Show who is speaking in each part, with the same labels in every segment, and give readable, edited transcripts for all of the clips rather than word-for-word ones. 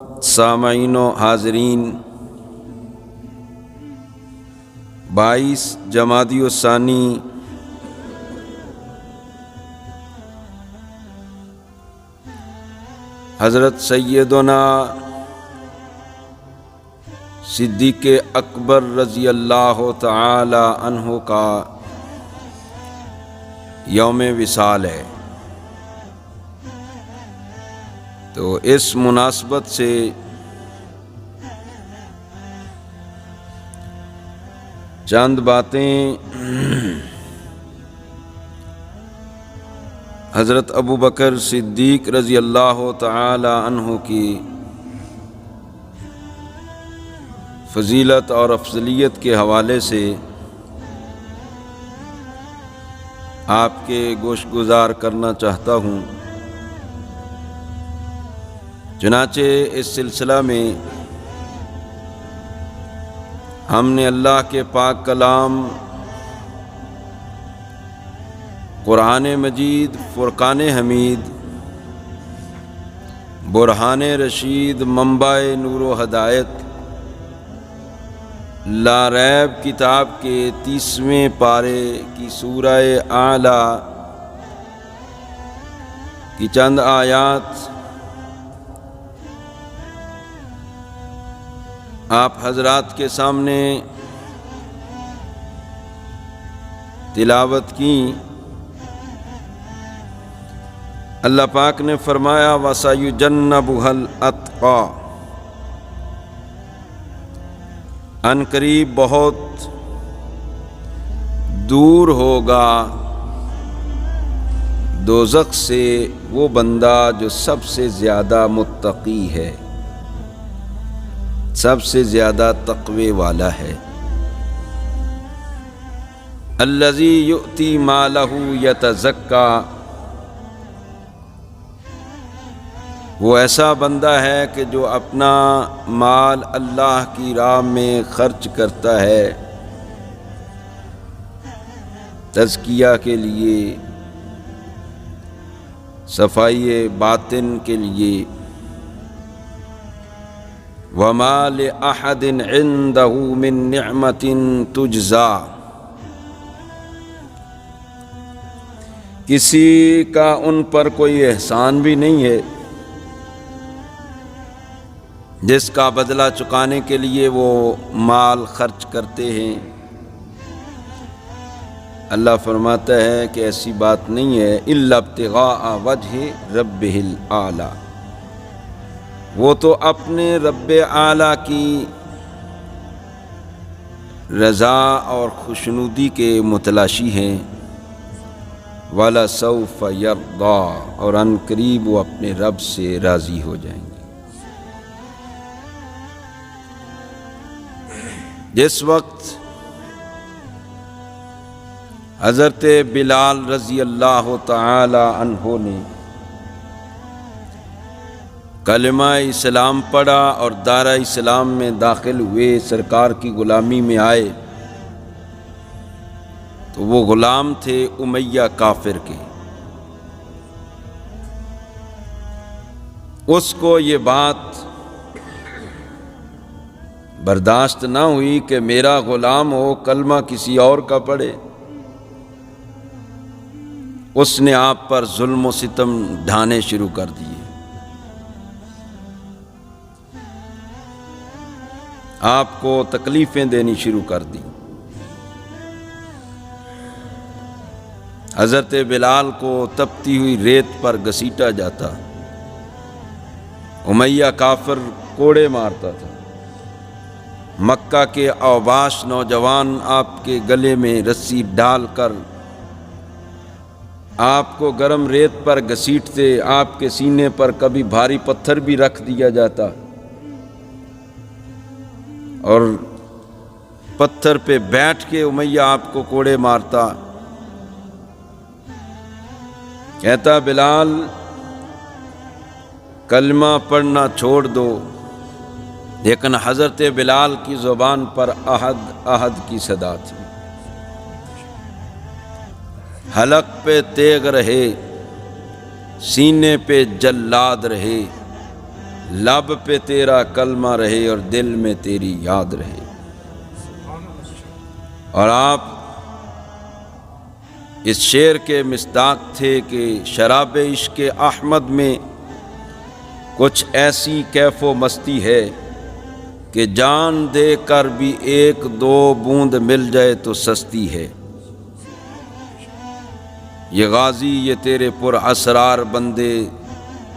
Speaker 1: سامعین و حاضرین، 22 جمادی الثانی حضرت سیدنا صدیق اکبر رضی اللہ تعالی عنہ کا یوم وصال ہے۔ تو اس مناسبت سے چند باتیں حضرت ابو بکر صدیق رضی اللہ تعالی عنہ کی فضیلت اور افضلیت کے حوالے سے آپ کے گوش گزار کرنا چاہتا ہوں۔ چنانچہ اس سلسلہ میں ہم نے اللہ کے پاک کلام قرآن مجید، فرقان حمید، برہان رشید، منبع نور و ہدایت، لا ریب کتاب کے 30ویں پارے کی سورہ اعلیٰ کی چند آیات آپ حضرات کے سامنے تلاوت کی۔ اللہ پاک نے فرمایا وَسَيُجَنَّبُهَا الْأَتْقَى، ان قریب بہت دور ہوگا دوزخ سے وہ بندہ جو سب سے زیادہ متقی ہے، سب سے زیادہ تقوی والا ہے۔ الذی یؤتی مالہ یتزکی، وہ ایسا بندہ ہے کہ جو اپنا مال اللہ کی راہ میں خرچ کرتا ہے تزکیہ کے لیے، صفائی باطن کے لیے۔ وَمَا لِأَحَدٍ عِندَهُ مِن نِعْمَةٍ تُجْزَى، کسی کا ان پر کوئی احسان بھی نہیں ہے جس کا بدلہ چکانے کے لیے وہ مال خرچ کرتے ہیں۔ اللہ فرماتا ہے کہ ایسی بات نہیں ہے، إِلَّا ابْتِغَاءَ وَجْهِ رَبِّهِ الْأَعْلَى، وہ تو اپنے رب اعلیٰ کی رضا اور خوشنودی کے متلاشی ہیں۔ وَلَسَوْفَ يَرْضَىٰ، اور ان قریب وہ اپنے رب سے راضی ہو جائیں گے۔ جس وقت حضرت بلال رضی اللہ تعالی عنہ نے کلمہ اسلام پڑھا اور دارہ اسلام میں داخل ہوئے، سرکار کی غلامی میں آئے، تو وہ غلام تھے امیہ کافر کے۔ اس کو یہ بات برداشت نہ ہوئی کہ میرا غلام ہو کلمہ کسی اور کا پڑھے۔ اس نے آپ پر ظلم و ستم ڈھانے شروع کر دیے، آپ کو تکلیفیں دینی شروع کر دی۔ حضرت بلال کو تپتی ہوئی ریت پر گھسیٹا جاتا، امیہ کافر کوڑے مارتا تھا۔ مکہ کے اوباش نوجوان آپ کے گلے میں رسی ڈال کر آپ کو گرم ریت پر گھسیٹتے، آپ کے سینے پر کبھی بھاری پتھر بھی رکھ دیا جاتا اور پتھر پہ بیٹھ کے امیہ آپ کو کوڑے مارتا۔ کہتا بلال کلمہ پڑھنا چھوڑ دو، لیکن حضرت بلال کی زبان پر احد احد کی صدا تھی۔ حلق پہ تیغ رہے، سینے پہ جلاد رہے، لب پہ تیرا کلمہ رہے اور دل میں تیری یاد رہے۔ اور آپ اس شعر کے مصداق تھے کہ شراب عشق احمد میں کچھ ایسی کیف و مستی ہے کہ جان دے کر بھی ایک دو بوند مل جائے تو سستی ہے۔ یہ غازی یہ تیرے پر اسرار بندے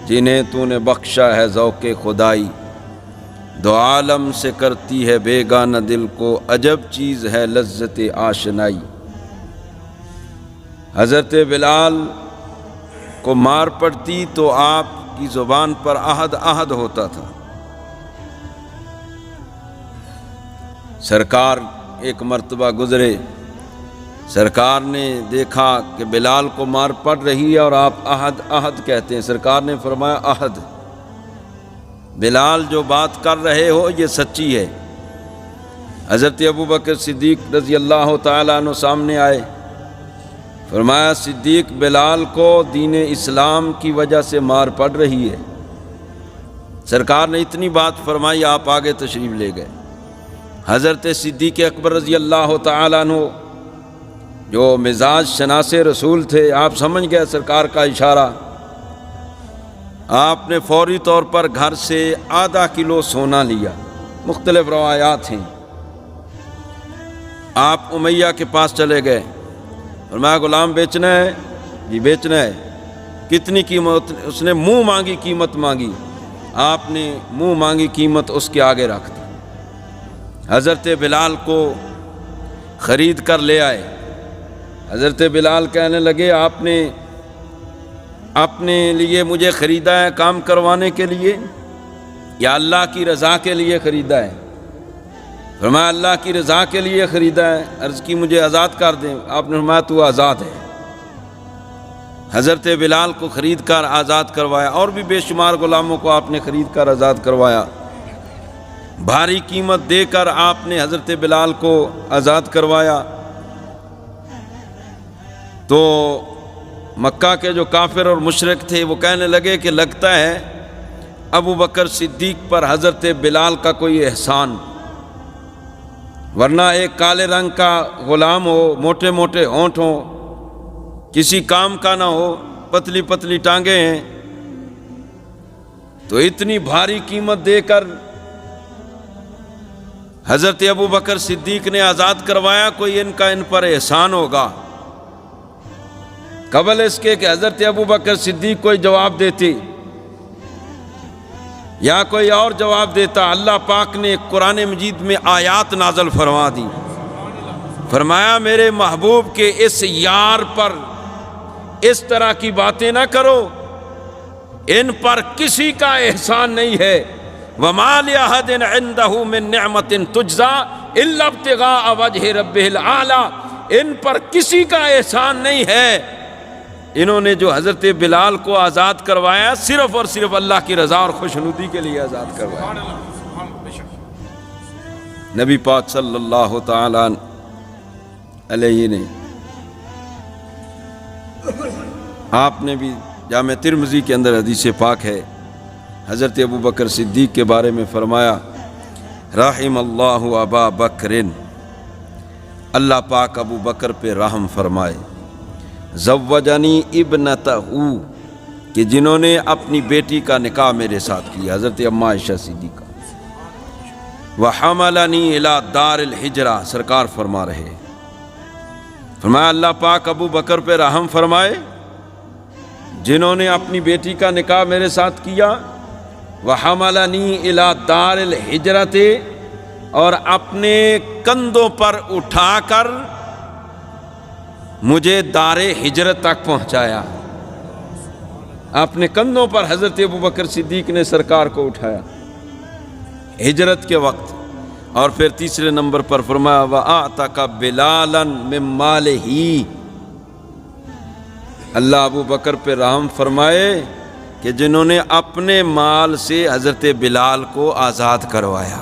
Speaker 1: جنہیں تو نے بخشا ہے ذوق خدائی، دو عالم سے کرتی ہے بیگانہ دل کو عجب چیز ہے لذت آشنائی۔ حضرت بلال کو مار پڑتی تو آپ کی زبان پر عہد عہد ہوتا تھا۔ سرکار ایک مرتبہ گزرے، سرکار نے دیکھا کہ بلال کو مار پڑ رہی ہے اور آپ عہد عہد کہتے ہیں۔ سرکار نے فرمایا عہد، بلال جو بات کر رہے ہو یہ سچی ہے۔ حضرت ابوبکر صدیق رضی اللہ تعالیٰ عنہ سامنے آئے، فرمایا صدیق بلال کو دین اسلام کی وجہ سے مار پڑ رہی ہے۔ سرکار نے اتنی بات فرمائی، آپ آگے تشریف لے گئے۔ حضرت صدیق اکبر رضی اللہ تعالیٰ عنہ جو مزاج شناس رسول تھے، آپ سمجھ گئے سرکار کا اشارہ، آپ نے فوری طور پر گھر سے آدھا کلو سونا لیا۔ مختلف روایات ہیں۔ آپ امیہ کے پاس چلے گئے، فرمایا غلام بیچنا ہے؟ جی بیچنا ہے۔ کتنی قیمت؟ اس نے منہ مانگی قیمت مانگی، آپ نے منہ مانگی قیمت اس کے آگے رکھ دی۔ حضرت بلال کو خرید کر لے آئے۔ حضرت بلال کہنے لگے آپ نے اپنے لیے مجھے خریدا ہے کام کروانے کے لیے یا اللہ کی رضا کے لیے خریدا ہے؟ فرمایا اللہ کی رضا کے لیے خریدا ہے۔ عرض کی مجھے آزاد کر دیں، آپ نے فرمایا تو آزاد ہے۔ حضرت بلال کو خرید کر آزاد کروایا، اور بھی بے شمار غلاموں کو آپ نے خرید کر آزاد کروایا۔ بھاری قیمت دے کر آپ نے حضرت بلال کو آزاد کروایا۔ تو مکہ کے جو کافر اور مشرک تھے وہ کہنے لگے کہ لگتا ہے ابو بکر صدیق پر حضرت بلال کا کوئی احسان، ورنہ ایک کالے رنگ کا غلام ہو، موٹے موٹے ہونٹ ہوں، کسی کام کا نہ ہو، پتلی پتلی ٹانگیں ہیں، تو اتنی بھاری قیمت دے کر حضرت ابو بکر صدیق نے آزاد کروایا، کوئی ان پر احسان ہوگا۔ قبل اس کے کہ حضرت ابو بکر صدیق کوئی جواب دیتے یا کوئی اور جواب دیتا، اللہ پاک نے قرآن مجید میں آیات نازل فرما دی۔ فرمایا میرے محبوب کے اس یار پر اس طرح کی باتیں نہ کرو، ان پر کسی کا احسان نہیں ہے۔ وَمَا لِأَحَدٍ عِندَهُ مِن نِعْمَةٍ تُجْزَىٰ إِلَّا ابْتِغَاءَ وَجْهِ رَبِّهِ الْأَعْلَىٰ، ان پر کسی کا احسان نہیں ہے۔ انہوں نے جو حضرت بلال کو آزاد کروایا صرف اور صرف اللہ کی رضا اور خوشنودی کے لیے آزاد کروایا۔ نبی پاک صلی اللہ تعالیٰ علیہ نے آپ نے بھی جامع ترمذی کے اندر حدیث پاک ہے، حضرت ابو بکر صدیق کے بارے میں فرمایا رحم اللہ ابا بکر، اللہ پاک ابو بکر پہ رحم فرمائے، زوجنی ابنتہ، کہ جنہوں نے اپنی بیٹی کا نکاح میرے ساتھ کیا، حضرت اما عائشہ صدیقہ، وحملنی الی دار الحجرہ، سرکار فرما رہے، فرمایا اللہ پاک ابو بکر پہ رحم فرمائے جنہوں نے اپنی بیٹی کا نکاح میرے ساتھ کیا، وحملنی الی دار الحجرۃ، اور اپنے کندھوں پر اٹھا کر مجھے دار ہجرت تک پہنچایا۔ اپنے کندھوں پر حضرت ابو بکر صدیق نے سرکار کو اٹھایا ہجرت کے وقت۔ اور پھر تیسرے نمبر پر فرمایا وَأَعْتَقَ بِلَالًا مِّن مَّالِهِ، اللہ ابو بکر پہ رحم فرمائے کہ جنہوں نے اپنے مال سے حضرت بلال کو آزاد کروایا۔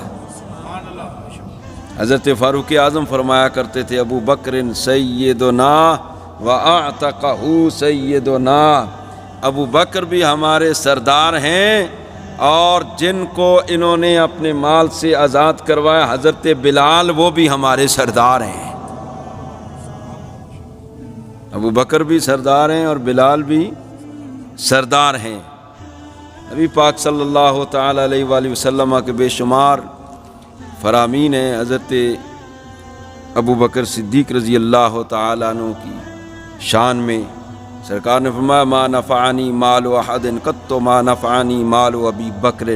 Speaker 1: حضرت فاروق اعظم فرمایا کرتے تھے ابو بکر سیدنا وَأَعْتَقَهُ سیدنا، ابو بکر بھی ہمارے سردار ہیں اور جن کو انہوں نے اپنے مال سے آزاد کروایا حضرت بلال، وہ بھی ہمارے سردار ہیں۔ ابو بکر بھی سردار ہیں اور بلال بھی سردار ہیں۔ نبی پاک صلی اللہ تعالیٰ علیہ وآلہ وسلم کے بے شمار فرامین ہیں حضرت ابو بکر صدیق رضی اللہ تعالیٰ عنہ کی شان میں۔ سرکار نے فرمایا ما نفعنی مال احد قط ما نفعنی مال ابی بکر،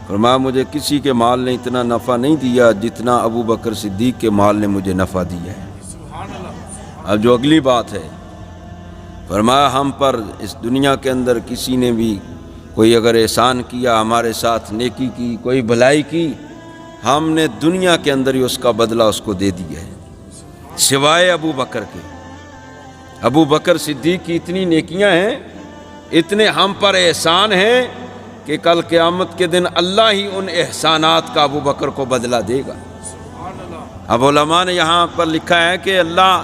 Speaker 1: فرمایا مجھے کسی کے مال نے اتنا نفع نہیں دیا جتنا ابو بکر صدیق کے مال نے مجھے نفع دیا ہے۔ اب جو اگلی بات ہے، فرمایا ہم پر اس دنیا کے اندر کسی نے بھی کوئی اگر احسان کیا، ہمارے ساتھ نیکی کی، کوئی بھلائی کی، ہم نے دنیا کے اندر ہی اس کا بدلہ اس کو دے دیا ہے، سوائے ابو بکر کے۔ ابو بکر صدیق کی اتنی نیکیاں ہیں، اتنے ہم پر احسان ہیں کہ کل قیامت کے دن اللہ ہی ان احسانات کا ابو بکر کو بدلہ دے گا۔ اب علماء نے یہاں پر لکھا ہے کہ اللہ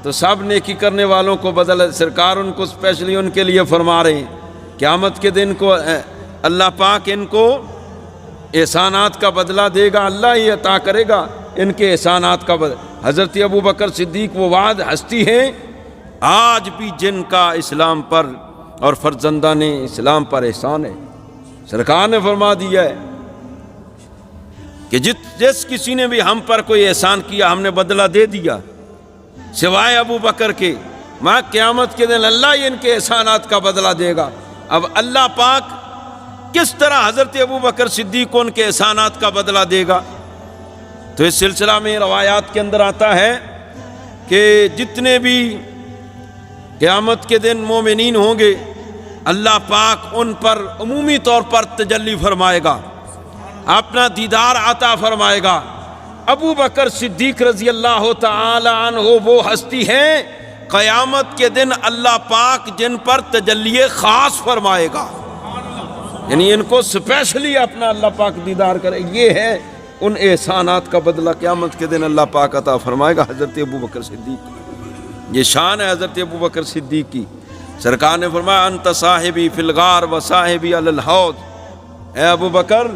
Speaker 1: تو سب نیکی کرنے والوں کو بدل، سرکار ان کو اسپیشلی ان کے لیے فرما رہے ہیں قیامت کے دن کو اللہ پاک ان کو احسانات کا بدلہ دے گا، اللہ ہی عطا کرے گا ان کے احسانات کا بدلہ۔ حضرت ابو بکر صدیق وہ واحد ہستی ہیں آج بھی جن کا اسلام پر اور فرزندان اسلام پر احسان ہے۔ سرکار نے فرما دیا ہے کہ جس کسی نے بھی ہم پر کوئی احسان کیا ہم نے بدلہ دے دیا، سوائے ابو بکر کے، ماں قیامت کے دن اللہ ہی ان کے احسانات کا بدلہ دے گا۔ اب اللہ پاک کس طرح حضرت ابو بکر صدیق کو ان کے احسانات کا بدلہ دے گا؟ تو اس سلسلہ میں روایات کے اندر آتا ہے کہ جتنے بھی قیامت کے دن مومنین ہوں گے اللہ پاک ان پر عمومی طور پر تجلی فرمائے گا، اپنا دیدار عطا فرمائے گا۔ ابو بکر صدیق رضی اللہ تعالی عنہ وہ ہستی ہیں قیامت کے دن اللہ پاک جن پر تجلی خاص فرمائے گا، یعنی ان کو اسپیشلی اپنا اللہ پاک دیدار کرے۔ یہ ہے ان احسانات کا بدلہ قیامت کے دن اللہ پاک عطا فرمائے گا حضرت ابو بکر صدیق۔ یہ شان ہے حضرت ابو بکر صدیق کی۔ سرکار نے فرمایا انت صاحبی فی الغار و صاحبی علی الحوض، اے ابو بکر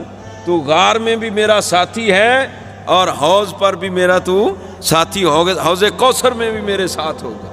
Speaker 1: تو غار میں بھی میرا ساتھی ہے اور حوض پر بھی میرا تو ساتھی ہوگا، حوض کوثر میں بھی میرے ساتھ ہوگا۔